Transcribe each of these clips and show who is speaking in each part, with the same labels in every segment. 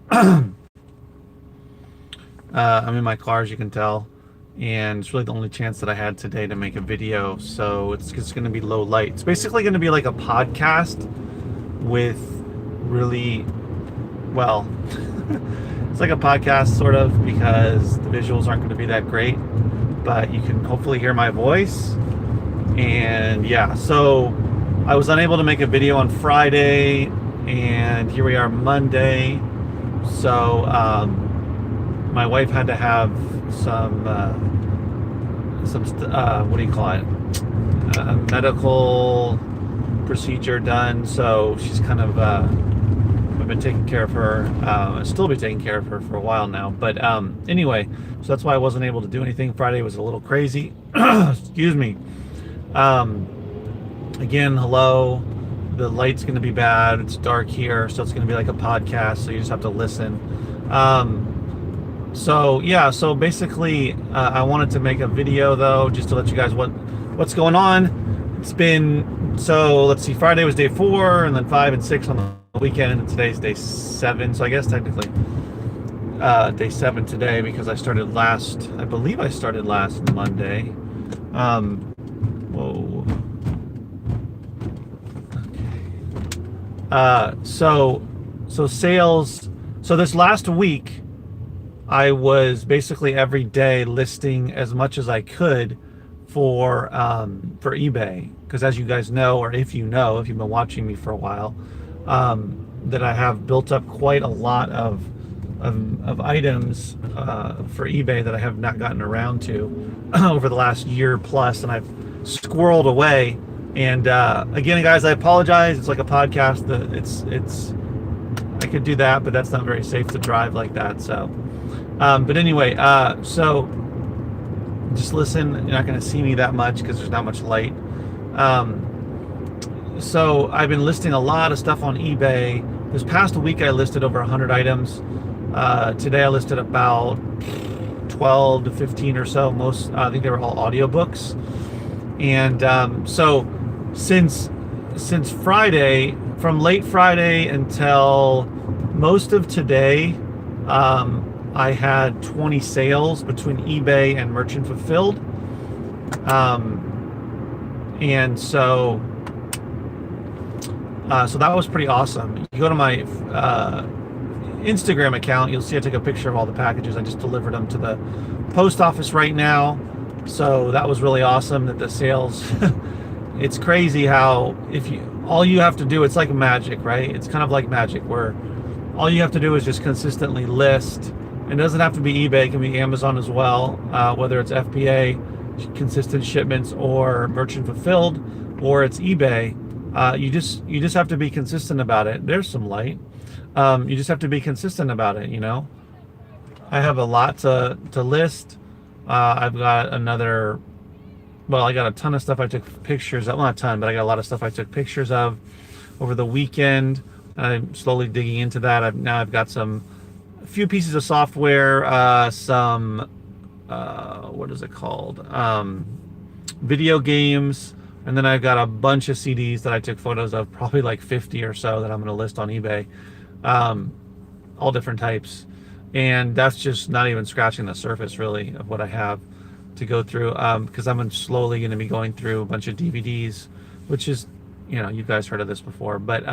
Speaker 1: I'm in my car, as you can tell, and it's really the only chance that I had today to make a video. So it's just going to be low light. It's basically going to be like a podcast with really, well, it's like a podcast sort of because the visuals aren't going to be that great, but you can hopefully hear my voice. And yeah, so I was unable to make a video on Friday, and here we are Monday. So my wife had to have some what do you call it? A medical procedure done. So she's kind of I've been taking care of her. I'll still be taking care of her for a while now. But anyway, so that's why I wasn't able to do anything. Friday was a little crazy. Excuse me. Again, hello. The light's going to be bad. It's dark here, so it's going to be like a podcast. So you just have to listen. So yeah, so basically, I wanted to make a video though, just to let you guys what's going on. It's been, so let's see, Friday was day 4, and then 5 and 6 on the weekend, and today's day 7. So I guess technically day 7 today, because I believe I started last Monday. Whoa. Okay. So sales. So this last week, I was basically every day listing as much as I could for eBay, because as you guys know, or if you've been watching me for a while, that I have built up quite a lot of items for eBay that I have not gotten around to over the last year plus, and I've squirreled away. And again, guys, I apologize. It's like a podcast. I could do that, but that's not very safe to drive like that. So, but anyway, so just listen. You're not going to see me that much because there's not much light. So I've been listing a lot of stuff on eBay. This past week, I listed over 100 items. Today, I listed about 12 to 15 or so. Most, I think they were all audiobooks. And so since Friday, from late Friday until most of today, I had 20 sales between eBay and Merchant Fulfilled. And so that was pretty awesome. You go to my Instagram account, you'll see I took a picture of all the packages. I just delivered them to the post office right now. So that was really awesome that the sales, it's crazy how all you have to do, it's like magic, right? It's kind of like magic where all you have to do is just consistently list. It doesn't have to be eBay, it can be Amazon as well, whether it's FBA, consistent shipments, or Merchant Fulfilled, or it's eBay. You just have to be consistent about it. There's some light. You just have to be consistent about it, you know? I have a lot to list. I've got I got a ton of stuff I took pictures of. Well, not a ton, but I got a lot of stuff I took pictures of over the weekend. I'm slowly digging into that. I've got a few pieces of software, what is it called? Video games. And then I've got a bunch of CDs that I took photos of, probably like 50 or so that I'm going to list on eBay. All different types. And that's just not even scratching the surface, really, of what I have to go through, because I'm slowly going to be going through a bunch of DVDs, which is, you guys heard of this before. But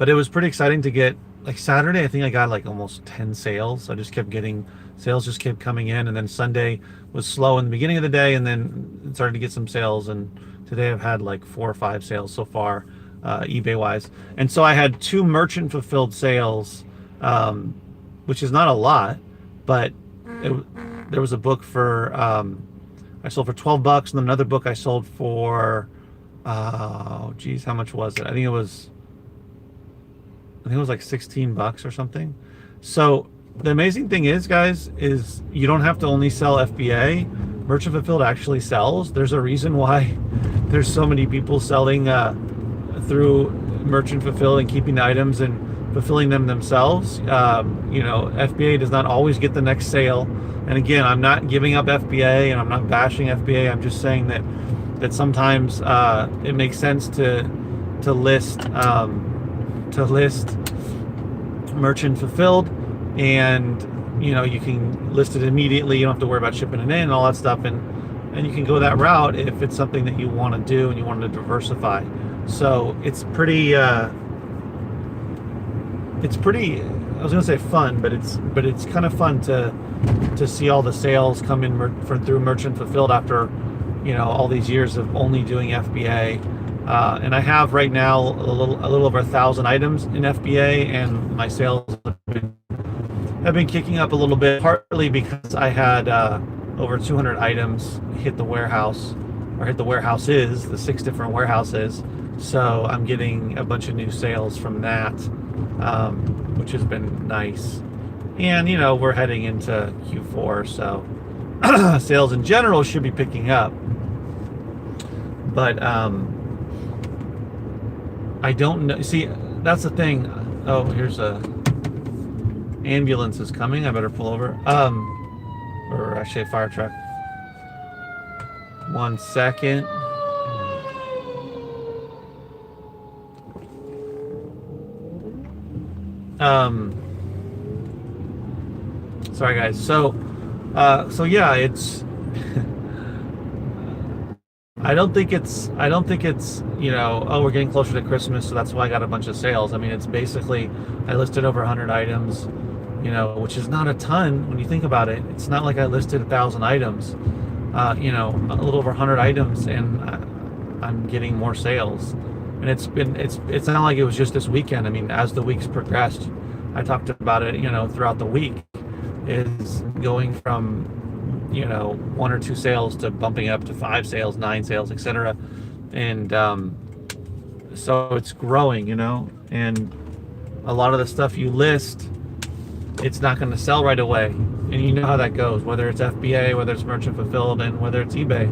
Speaker 1: it was pretty exciting to get, like Saturday, I think I got like almost 10 sales. I just kept getting, sales just kept coming in. And then Sunday was slow in the beginning of the day, and then it started to get some sales. And today I've had like 4 or 5 sales so far, eBay wise. And so I had 2 Merchant Fulfilled sales, which is not a lot, but there was a book for, I sold for $12, and then another book I sold for, how much was it? I think it was like $16 or something. So the amazing thing is, guys, is you don't have to only sell FBA. Merchant Fulfilled actually sells. There's a reason why there's so many people selling through Merchant Fulfilled and keeping the items and fulfilling them themselves. FBA does not always get the next sale. And again, I'm not giving up FBA and I'm not bashing FBA. I'm just saying that sometimes it makes sense to list merchant fulfilled, and you can list it immediately. You don't have to worry about shipping it in and all that stuff, and you can go that route if it's something that you want to do and you want to diversify. So it's pretty I was gonna say fun, but it's kind of fun to see all the sales come in through merchant fulfilled after all these years of only doing FBA. And I have right now a little over 1,000 items in FBA, and my sales have been kicking up a little bit, partly because I had over 200 items hit the warehouse, or hit the warehouses, the 6 different warehouses. So I'm getting a bunch of new sales from that, which has been nice. And we're heading into Q4, so sales in general should be picking up. But I don't know. See, that's the thing. Oh, here's a ambulance is coming. I better pull over. Or actually a fire truck. 1 second. Sorry guys. So yeah, it's I don't think it's oh, we're getting closer to Christmas, so that's why I got a bunch of sales. I mean, it's basically, I listed over 100 items, which is not a ton when you think about it. It's not like I listed 1,000 items, a little over 100 items, and I'm getting more sales. And it's not like it was just this weekend. I mean, as the weeks progressed, I talked about it, throughout the week, is going from 1 or 2 sales to bumping up to 5 sales, 9 sales, etc. And so it's growing, and a lot of the stuff you list, it's not going to sell right away. And you know how that goes, whether it's FBA, whether it's merchant fulfilled, and whether it's eBay.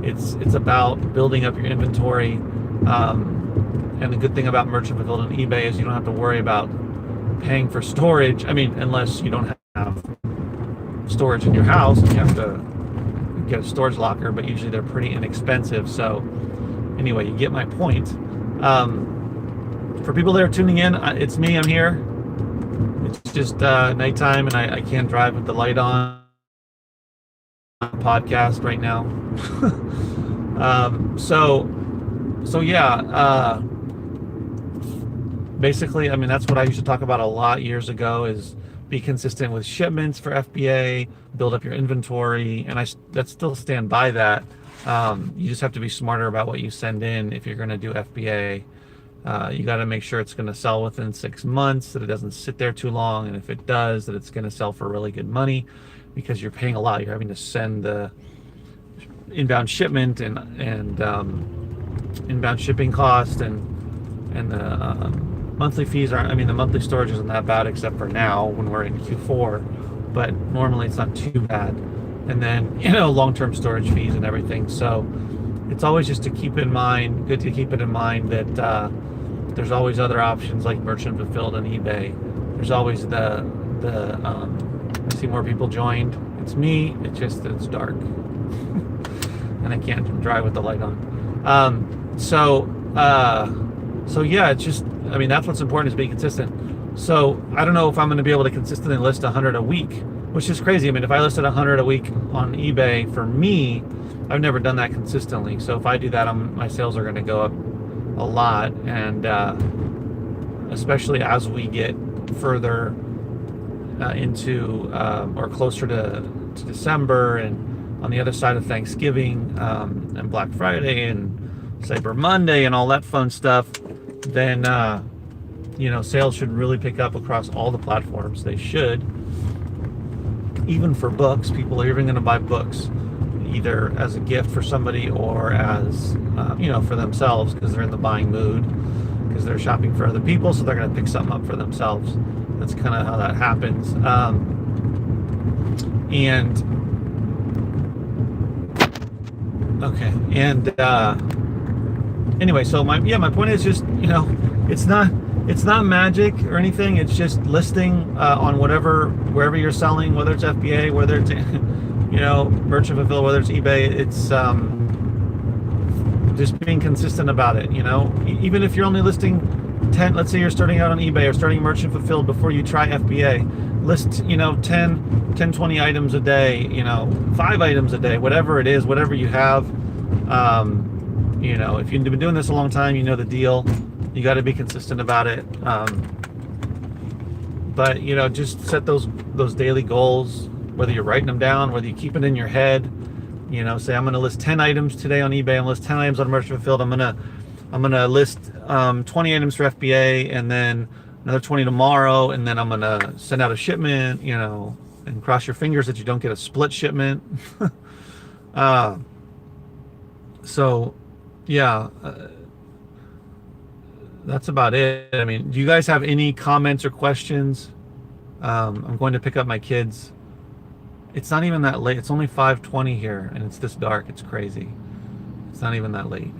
Speaker 1: It's about building up your inventory. And the good thing about merchant fulfilled and eBay is you don't have to worry about paying for storage. I mean, unless you don't have storage in your house and you have to get a storage locker, but usually they're pretty inexpensive. So anyway, you get my point. For people that are tuning in, it's me, I'm here. It's just nighttime, and I can't drive with the light on podcast right now. So yeah, basically, I mean, that's what I used to talk about a lot years ago, is be consistent with shipments for FBA, build up your inventory, and that still stand by that. You just have to be smarter about what you send in if you're going to do FBA. You got to make sure it's going to sell within 6 months, that it doesn't sit there too long, and if it does, that it's going to sell for really good money, because you're paying a lot. You're having to send the inbound shipment and inbound shipping cost and the monthly fees aren't, I mean, the monthly storage isn't that bad except for now when we're in Q4, but normally it's not too bad. And then, long-term storage fees and everything. So it's always just to keep in mind, good to keep it in mind that there's always other options like merchant fulfilled and eBay. There's always I see more people joined. It's me, it's just that it's dark. And I can't drive with the light on. So yeah, it's just, I mean, that's what's important, is being consistent. So I don't know if I'm going to be able to consistently list 100 a week, which is crazy. I mean, if I listed 100 a week on eBay, for me, I've never done that consistently. So if I do that, my sales are going to go up a lot. And especially as we get further into or closer to December, and on the other side of Thanksgiving and Black Friday and Cyber Monday and all that fun stuff, then sales should really pick up across all the platforms. They should. Even for books, people are even going to buy books, either as a gift for somebody or as for themselves, because they're in the buying mood, because they're shopping for other people, so they're going to pick something up for themselves. That's kind of how that happens. Anyway, so my point is just, it's not magic or anything. It's just listing on wherever you're selling, whether it's FBA, whether it's merchant fulfilled, whether it's eBay. It's just being consistent about it. Even if you're only listing 10, let's say you're starting out on eBay or starting merchant fulfilled before you try FBA. List, 10, 20 items a day, 5 items a day, whatever it is, whatever you have. If you've been doing this a long time, you know the deal. You got to be consistent about it. But just set those daily goals, whether you're writing them down, whether you keep it in your head. Say I'm going to list 10 items today on eBay. I'm going to list 10 items on merchant fulfilled. I'm going to list 20 items for FBA, and then another 20 tomorrow, and then I'm going to send out a shipment, and cross your fingers that you don't get a split shipment. So yeah, that's about it. I mean, do you guys have any comments or questions? I'm going to pick up my kids. It's not even that late. It's only 5:20 here, and it's this dark. It's crazy. It's not even that late.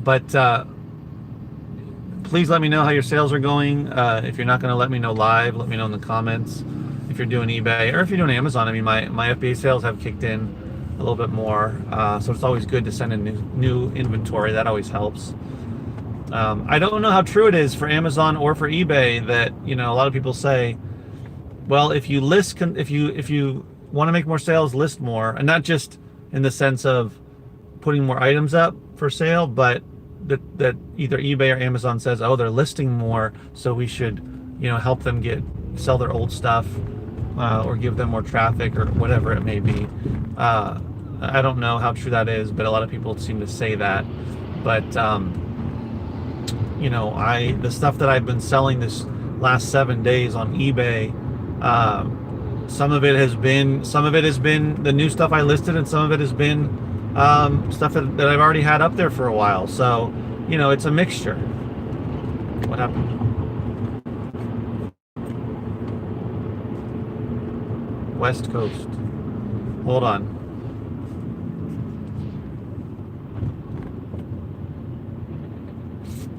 Speaker 1: But please let me know how your sales are going. If you're not going to let me know live, let me know in the comments. If you're doing eBay or if you're doing Amazon, I mean, my FBA sales have kicked in a little bit more. So it's always good to send in new inventory. That always helps. I don't know how true it is for Amazon or for eBay that, a lot of people say, well, if you list, if you want to make more sales, list more, and not just in the sense of putting more items up for sale, but that either eBay or Amazon says, oh, they're listing more, so we should, help them sell their old stuff, or give them more traffic or whatever it may be. I don't know how true that is, but a lot of people seem to say that. But the stuff that I've been selling this last 7 days on eBay, some of it has been the new stuff I listed, and some of it has been stuff that I've already had up there for a while. So it's a mixture. What happened? West Coast. Hold on.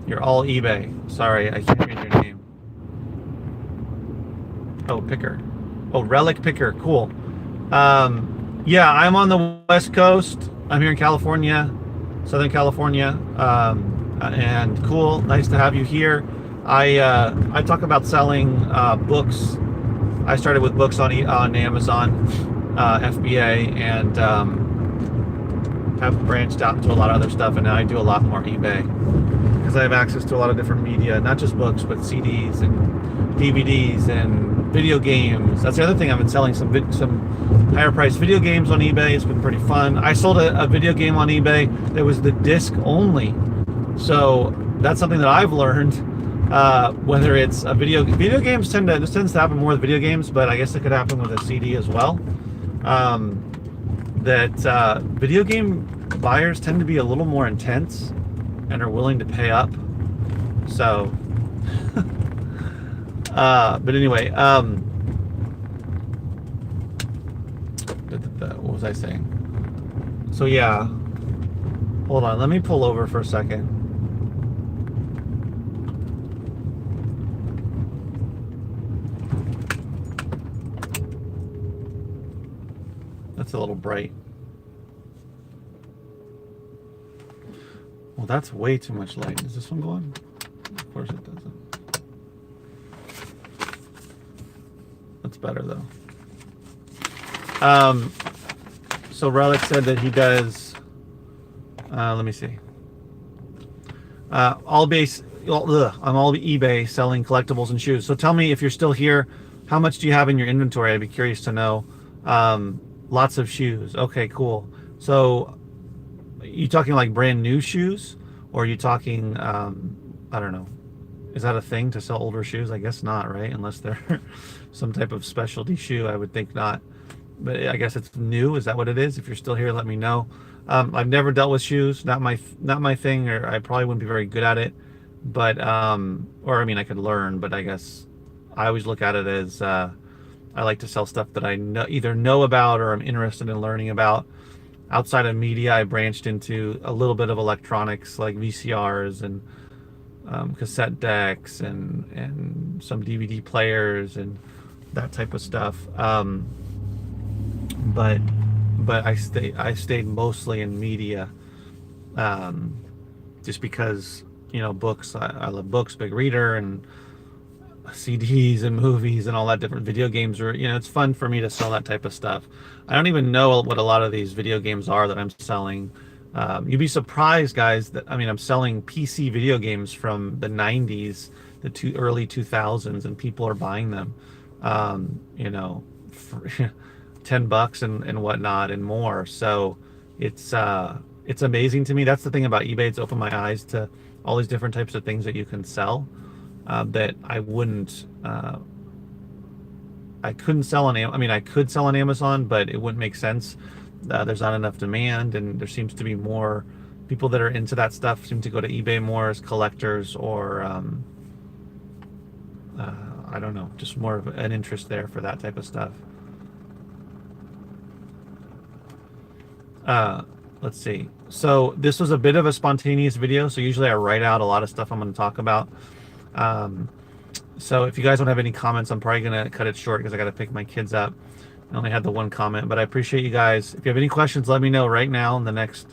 Speaker 1: You're all eBay. Sorry, I can't read your name. Oh, Picker. Oh, Relic Picker. Cool. Yeah, I'm on the West Coast. I'm here in California, Southern California. And cool. Nice to have you here. I talk about selling books. I started with books on Amazon, FBA, and have branched out into a lot of other stuff. And now I do a lot more eBay because I have access to a lot of different media, not just books, but CDs and DVDs and video games. That's the other thing. I've been selling some higher priced video games on eBay. It's been pretty fun. I sold a video game on eBay that was the disc only. So that's something that I've learned. Whether it's a video games this tends to happen more with video games, but I guess it could happen with a CD as well. That video game buyers tend to be a little more intense and are willing to pay up. So, but anyway, what was I saying? So yeah, hold on, let me pull over for a second. That's a little bright. Well, that's way too much light. Does this one go on? Of course it doesn't. That's better though. So Relic said that he does. Let me see. I'm all eBay selling collectibles and shoes. So tell me, if you're still here, how much do you have in your inventory? I'd be curious to know. Lots of shoes. Okay, cool. So you talking like brand new shoes, or are you talking I don't know, is that a thing to sell older shoes? I guess not, right? Unless they're some type of specialty shoe, I would think not. But I guess it's new. Is that what it is? If you're still here, let me know. I've never dealt with shoes, not my thing, or I probably wouldn't be very good at it. But or I mean, I could learn, but I guess I always look at it as I like to sell stuff that I either know about or I'm interested in learning about. Outside of media, I branched into a little bit of electronics, like VCRs and cassette decks and some DVD players and that type of stuff. But I stayed mostly in media, just because books. I love books, big reader, and CDs and movies and all that different video games are, it's fun for me to sell that type of stuff. I don't even know what a lot of these video games are that I'm selling. You'd be surprised, guys, that I'm selling PC video games from the 90s, early 2000s, and people are buying them, for $10 and whatnot and more. So it's amazing to me. That's the thing about eBay. It's opened my eyes to all these different types of things that you can sell. That I wouldn't, I couldn't sell on, I could sell on Amazon, but it wouldn't make sense. There's not enough demand, and there seems to be more people that are into that stuff seem to go to eBay more as collectors, or I don't know, just more of an interest there for that type of stuff. Let's see. So this was a bit of a spontaneous video. So usually I write out a lot of stuff I'm going to talk about. So if you guys don't have any comments, I'm probably going to cut it short because I got to pick my kids up. I only had the one comment, but I appreciate you guys. If you have any questions, let me know right now in the next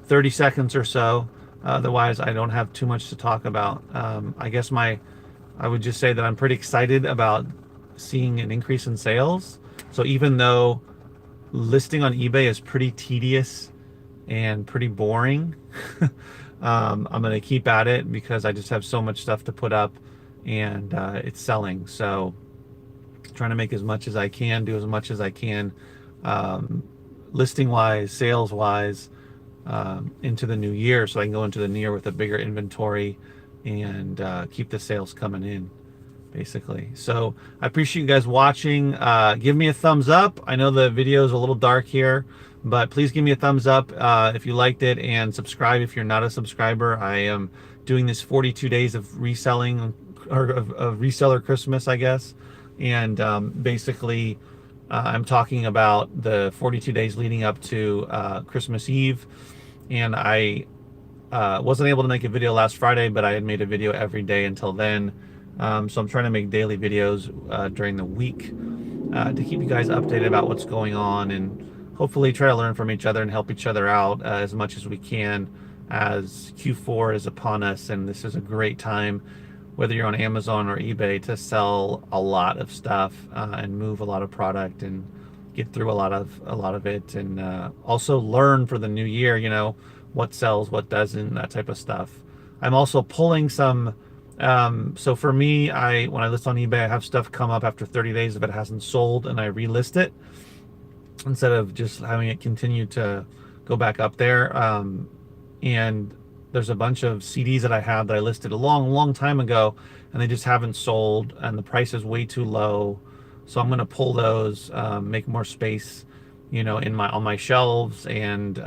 Speaker 1: 30 seconds or so. Otherwise, I don't have too much to talk about. I guess I would just say that I'm pretty excited about seeing an increase in sales. So even though listing on eBay is pretty tedious and pretty boring, I'm going to keep at it because I just have so much stuff to put up, and it's selling. So trying to make as much as I can, do as much as I can, listing wise, sales wise, into the new year, so I can go into the new year with a bigger inventory and keep the sales coming in, basically. So I appreciate you guys watching. Give me a thumbs up. I know the video is a little dark here, but please give me a thumbs up if you liked it, and subscribe if you're not a subscriber. I am doing this 42 days of reselling, or of reseller Christmas, I guess. And basically I'm talking about the 42 days leading up to Christmas Eve. And I wasn't able to make a video last Friday, but I had made a video every day until then. So I'm trying to make daily videos during the week to keep you guys updated about what's going on, and hopefully try to learn from each other and help each other out as much as we can, as Q4 is upon us. And this is a great time, whether you're on Amazon or eBay, to sell a lot of stuff and move a lot of product and get through a lot of it, and also learn for the new year, what sells, what doesn't, that type of stuff. I'm also pulling some, so for me, when I list on eBay, I have stuff come up after 30 days if it hasn't sold, and I relist it instead of just having it continue to go back up there. And there's a bunch of CDs that I have that I listed a long time ago, and they just haven't sold, and the price is way too low. So I'm going to pull those, make more space, on my shelves and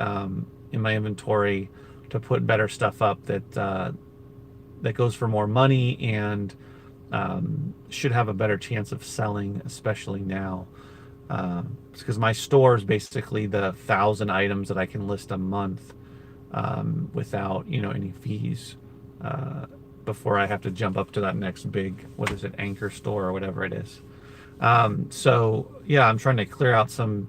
Speaker 1: in my inventory, to put better stuff up that goes for more money and should have a better chance of selling, especially now. Because my store is basically the 1,000 items that I can list a month without any fees, before I have to jump up to that next big, what is it, anchor store or whatever it is. So yeah, I'm trying to clear out some,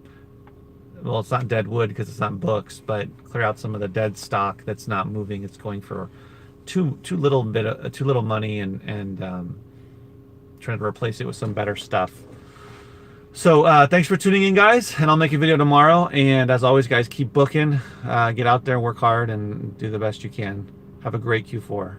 Speaker 1: well, it's not dead wood because it's not books, but clear out some of the dead stock that's not moving. It's going for too little money, and trying to replace it with some better stuff. So thanks for tuning in, guys, and I'll make a video tomorrow. And as always, guys, keep booking, get out there, work hard, and do the best you can. Have a great Q4.